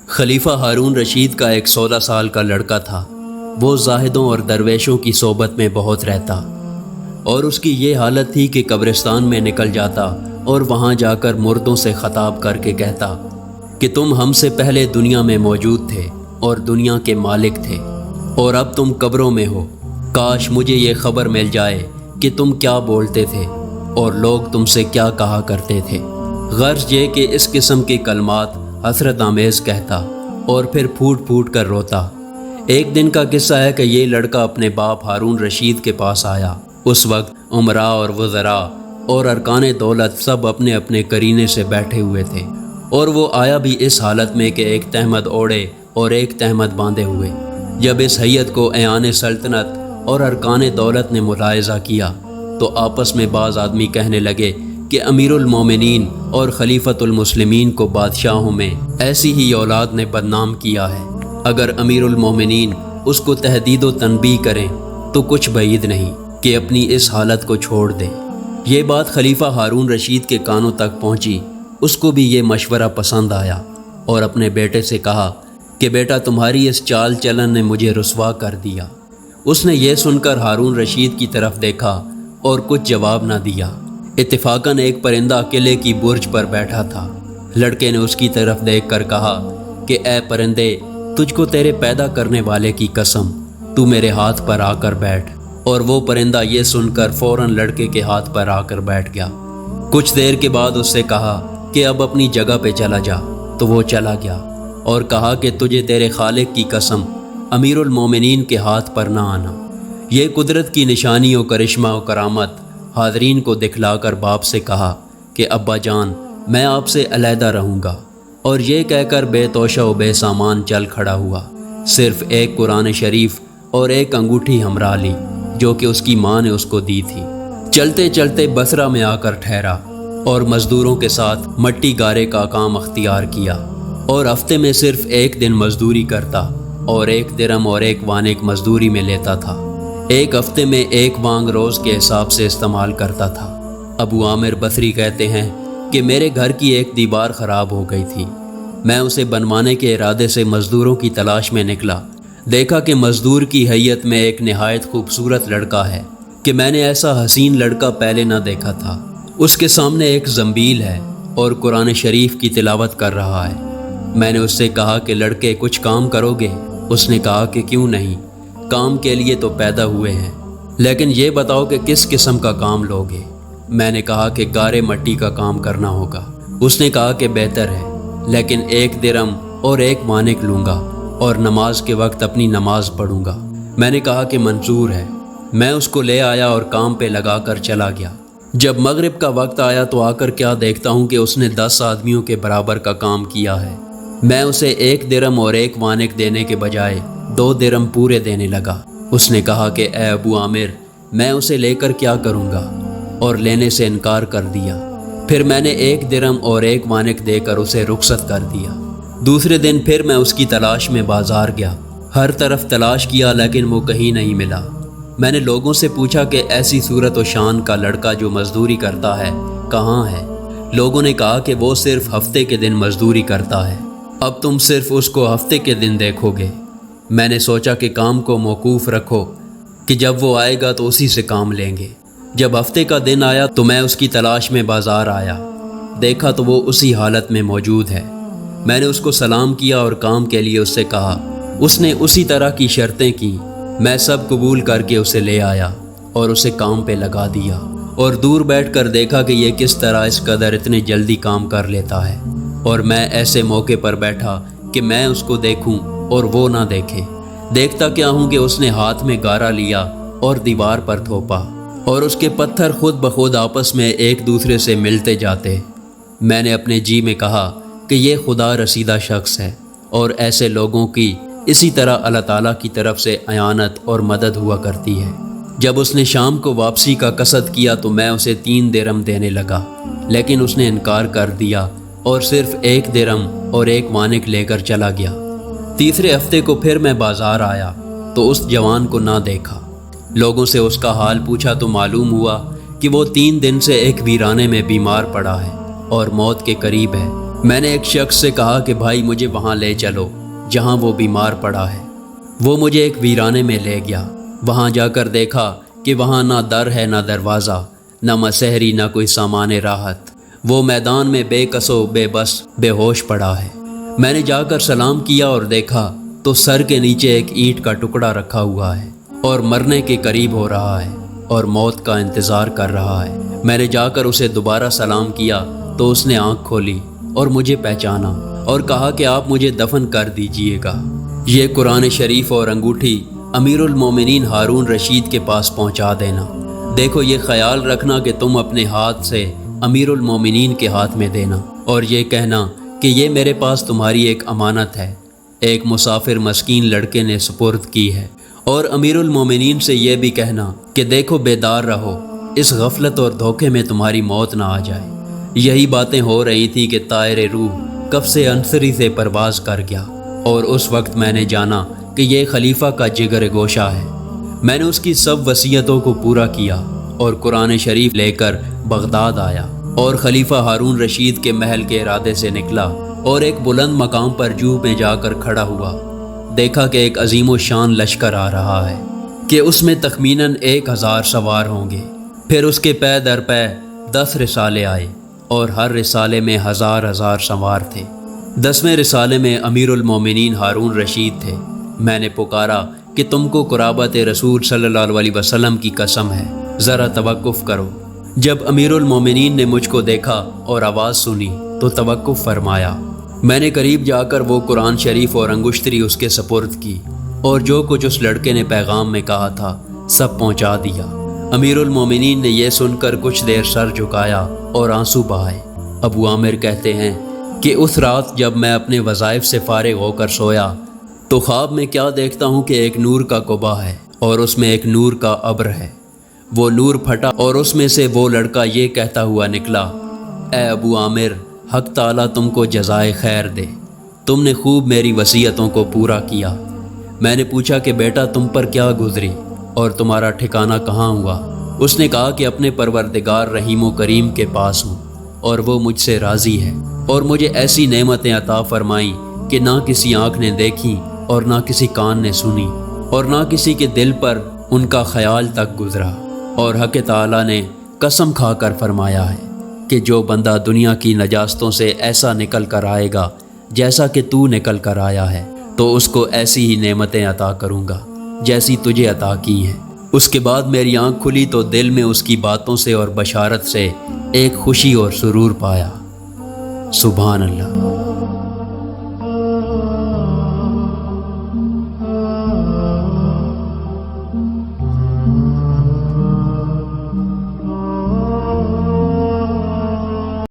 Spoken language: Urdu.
خلیفہ ہارون رشید کا ایک 16 سال کا لڑکا تھا۔ وہ زاہدوں اور درویشوں کی صحبت میں بہت رہتا اور اس کی یہ حالت تھی کہ قبرستان میں نکل جاتا اور وہاں جا کر مردوں سے خطاب کر کے کہتا کہ تم ہم سے پہلے دنیا میں موجود تھے اور دنیا کے مالک تھے، اور اب تم قبروں میں ہو۔ کاش مجھے یہ خبر مل جائے کہ تم کیا بولتے تھے اور لوگ تم سے کیا کہا کرتے تھے۔ غرض یہ کہ اس قسم کے کلمات حسرت آمیز کہتا اور پھر پھوٹ پھوٹ کر روتا۔ ایک دن کا قصہ ہے کہ یہ لڑکا اپنے باپ ہارون رشید کے پاس آیا۔ اس وقت امراء اور وزراء اور ارکان دولت سب اپنے اپنے قرینے سے بیٹھے ہوئے تھے، اور وہ آیا بھی اس حالت میں کہ ایک تہمد اوڑھے اور ایک تہمد باندھے ہوئے۔ جب اس حیت کو ایان سلطنت اور ارکان دولت نے ملاحظہ کیا تو آپس میں بعض آدمی کہنے لگے کہ امیر المومنین اور خلیفۃ المسلمین کو بادشاہوں میں ایسی ہی اولاد نے بدنام کیا ہے۔ اگر امیر المومنین اس کو تہدید و تنبیہ کریں تو کچھ بعید نہیں کہ اپنی اس حالت کو چھوڑ دیں۔ یہ بات خلیفہ ہارون رشید کے کانوں تک پہنچی۔ اس کو بھی یہ مشورہ پسند آیا اور اپنے بیٹے سے کہا کہ بیٹا، تمہاری اس چال چلن نے مجھے رسوا کر دیا۔ اس نے یہ سن کر ہارون رشید کی طرف دیکھا اور کچھ جواب نہ دیا۔ اتفاقاً ایک پرندہ قلعے کی برج پر بیٹھا تھا۔ لڑکے نے اس کی طرف دیکھ کر کہا کہ اے پرندے، تجھ کو تیرے پیدا کرنے والے کی قسم، تو میرے ہاتھ پر آ کر بیٹھ۔ اور وہ پرندہ یہ سن کر فوراً لڑکے کے ہاتھ پر آ کر بیٹھ گیا۔ کچھ دیر کے بعد اس سے کہا کہ اب اپنی جگہ پہ چلا جا، تو وہ چلا گیا اور کہا کہ تجھے تیرے خالق کی قسم، امیر المومنین کے ہاتھ پر نہ آنا۔ یہ قدرت کی نشانی و کرشمہ و کرامت حاضرین کو دکھلا کر باپ سے کہا کہ ابا جان، میں آپ سے علیحدہ رہوں گا، اور یہ کہہ کر بے توشہ و بے سامان چل کھڑا ہوا۔ صرف ایک قرآن شریف اور ایک انگوٹھی ہمراہ لی جو کہ اس کی ماں نے اس کو دی تھی۔ چلتے چلتے بصرہ میں آ کر ٹھہرا اور مزدوروں کے ساتھ مٹی گارے کا کام اختیار کیا، اور ہفتے میں صرف ایک دن مزدوری کرتا اور 1 درہم اور 1 وانق مزدوری میں لیتا تھا۔ ایک ہفتے میں 1 وانگ روز کے حساب سے استعمال کرتا تھا۔ ابو عامر بصری کہتے ہیں کہ میرے گھر کی ایک دیوار خراب ہو گئی تھی۔ میں اسے بنوانے کے ارادے سے مزدوروں کی تلاش میں نکلا۔ دیکھا کہ مزدور کی حیت میں ایک نہایت خوبصورت لڑکا ہے کہ میں نے ایسا حسین لڑکا پہلے نہ دیکھا تھا۔ اس کے سامنے ایک زنبیل ہے اور قرآن شریف کی تلاوت کر رہا ہے۔ میں نے اس سے کہا کہ لڑکے، کچھ کام کرو گے؟ اس نے کہا کہ کیوں نہیں، کام کے لیے تو پیدا ہوئے ہیں، لیکن یہ بتاؤ کہ کس قسم کا کام لوگے؟ میں نے کہا کہ گارے مٹی کا کام کرنا ہوگا۔ اس نے کہا کہ بہتر ہے، لیکن 1 درہم اور 1 وانق لوں گا اور نماز کے وقت اپنی نماز پڑھوں گا۔ میں نے کہا کہ منظور ہے۔ میں اس کو لے آیا اور کام پہ لگا کر چلا گیا۔ جب مغرب کا وقت آیا تو آ کر کیا دیکھتا ہوں کہ اس نے 10 آدمیوں کے برابر کا کام کیا ہے۔ میں اسے 1 درہم اور 1 وانق دینے کے بجائے 2 درہم پورے دینے لگا۔ اس نے کہا کہ اے ابو عامر، میں اسے لے کر کیا کروں گا، اور لینے سے انکار کر دیا۔ پھر میں نے 1 درہم اور 1 وانق دے کر اسے رخصت کر دیا۔ دوسرے دن پھر میں اس کی تلاش میں بازار گیا۔ ہر طرف تلاش کیا لیکن وہ کہیں نہیں ملا۔ میں نے لوگوں سے پوچھا کہ ایسی صورت و شان کا لڑکا جو مزدوری کرتا ہے کہاں ہے؟ لوگوں نے کہا کہ وہ صرف ہفتے کے دن مزدوری کرتا ہے۔ اب تم صرف اس کو ہفتے کے دن دیکھو گے۔ میں نے سوچا کہ کام کو موقوف رکھو کہ جب وہ آئے گا تو اسی سے کام لیں گے۔ جب ہفتے کا دن آیا تو میں اس کی تلاش میں بازار آیا۔ دیکھا تو وہ اسی حالت میں موجود ہے۔ میں نے اس کو سلام کیا اور کام کے لیے اس سے کہا۔ اس نے اسی طرح کی شرطیں کی۔ میں سب قبول کر کے اسے لے آیا اور اسے کام پہ لگا دیا، اور دور بیٹھ کر دیکھا کہ یہ کس طرح اس قدر اتنے جلدی کام کر لیتا ہے، اور میں ایسے موقع پر بیٹھا کہ میں اس کو دیکھوں اور وہ نہ دیکھے۔ دیکھتا کیا ہوں کہ اس نے ہاتھ میں گارا لیا اور دیوار پر تھوپا، اور اس کے پتھر خود بخود آپس میں ایک دوسرے سے ملتے جاتے۔ میں نے اپنے جی میں کہا کہ یہ خدا رسیدہ شخص ہے، اور ایسے لوگوں کی اسی طرح اللہ تعالیٰ کی طرف سے اعانت اور مدد ہوا کرتی ہے۔ جب اس نے شام کو واپسی کا قصد کیا تو میں اسے 3 درہم دینے لگا، لیکن اس نے انکار کر دیا اور صرف 1 درہم اور 1 وانق لے کر چلا گیا۔ تیسرے ہفتے کو پھر میں بازار آیا تو اس جوان کو نہ دیکھا۔ لوگوں سے اس کا حال پوچھا تو معلوم ہوا کہ وہ 3 دن سے ایک ویرانے میں بیمار پڑا ہے اور موت کے قریب ہے۔ میں نے ایک شخص سے کہا کہ بھائی مجھے وہاں لے چلو جہاں وہ بیمار پڑا ہے۔ وہ مجھے ایک ویرانے میں لے گیا۔ وہاں جا کر دیکھا کہ وہاں نہ در ہے نہ دروازہ، نہ مسحری نہ کوئی سامان راحت۔ وہ میدان میں بے کسو بے بس بے ہوش پڑا ہے۔ میں نے جا کر سلام کیا اور دیکھا تو سر کے نیچے ایک اینٹ کا ٹکڑا رکھا ہوا ہے اور مرنے کے قریب ہو رہا ہے اور موت کا انتظار کر رہا ہے۔ میں نے جا کر اسے دوبارہ سلام کیا تو اس نے آنکھ کھولی اور مجھے پہچانا اور کہا کہ آپ مجھے دفن کر دیجئے گا۔ یہ قرآن شریف اور انگوٹھی امیر المومنین ہارون رشید کے پاس پہنچا دینا۔ دیکھو یہ خیال رکھنا کہ تم اپنے ہاتھ سے امیر المومنین کے ہاتھ میں دینا اور یہ کہنا کہ یہ میرے پاس تمہاری ایک امانت ہے، ایک مسافر مسکین لڑکے نے سپرد کی ہے۔ اور امیر المومنین سے یہ بھی کہنا کہ دیکھو بیدار رہو، اس غفلت اور دھوکے میں تمہاری موت نہ آ جائے۔ یہی باتیں ہو رہی تھیں کہ طائر روح کف سے انصری سے پرواز کر گیا اور اس وقت میں نے جانا کہ یہ خلیفہ کا جگر گوشہ ہے۔ میں نے اس کی سب وصیتوں کو پورا کیا اور قرآن شریف لے کر بغداد آیا اور خلیفہ ہارون رشید کے محل کے ارادے سے نکلا اور ایک بلند مقام پر جوہ میں جا کر کھڑا ہوا۔ دیکھا کہ ایک عظیم و شان لشکر آ رہا ہے کہ اس میں تخمیناً 1000 سوار ہوں گے۔ پھر اس کے پے در پے 10 رسالے آئے اور ہر رسالے میں 1000 سوار تھے۔ 10ویں رسالے میں امیر المومنین ہارون رشید تھے۔ میں نے پکارا کہ تم کو قرابت رسول صلی اللہ علیہ وسلم کی قسم ہے، ذرا توقف کرو۔ جب امیر المومنین نے مجھ کو دیکھا اور آواز سنی تو توقف فرمایا۔ میں نے قریب جا کر وہ قرآن شریف اور انگشتری اس کے سپرد کی اور جو کچھ اس لڑکے نے پیغام میں کہا تھا سب پہنچا دیا۔ امیر المومنین نے یہ سن کر کچھ دیر سر جھکایا اور آنسو بہائے۔ ابو عامر کہتے ہیں کہ اس رات جب میں اپنے وظائف سے فارغ ہو کر سویا تو خواب میں کیا دیکھتا ہوں کہ ایک نور کا قبا ہے اور اس میں ایک نور کا ابر ہے۔ وہ نور پھٹا اور اس میں سے وہ لڑکا یہ کہتا ہوا نکلا، اے ابو عامر، حق تعالیٰ تم کو جزائے خیر دے، تم نے خوب میری وصیتوں کو پورا کیا۔ میں نے پوچھا کہ بیٹا تم پر کیا گزری اور تمہارا ٹھکانہ کہاں ہوا؟ اس نے کہا کہ اپنے پروردگار رحیم و کریم کے پاس ہوں اور وہ مجھ سے راضی ہے اور مجھے ایسی نعمتیں عطا فرمائیں کہ نہ کسی آنکھ نے دیکھی اور نہ کسی کان نے سنی اور نہ کسی کے دل پر ان کا خیال تک گزرا۔ اور حق تعالیٰ نے قسم کھا کر فرمایا ہے کہ جو بندہ دنیا کی نجاستوں سے ایسا نکل کر آئے گا جیسا کہ تو نکل کر آیا ہے تو اس کو ایسی ہی نعمتیں عطا کروں گا جیسی تجھے عطا کی ہیں۔ اس کے بعد میری آنکھ کھلی تو دل میں اس کی باتوں سے اور بشارت سے ایک خوشی اور سرور پایا۔ سبحان اللہ۔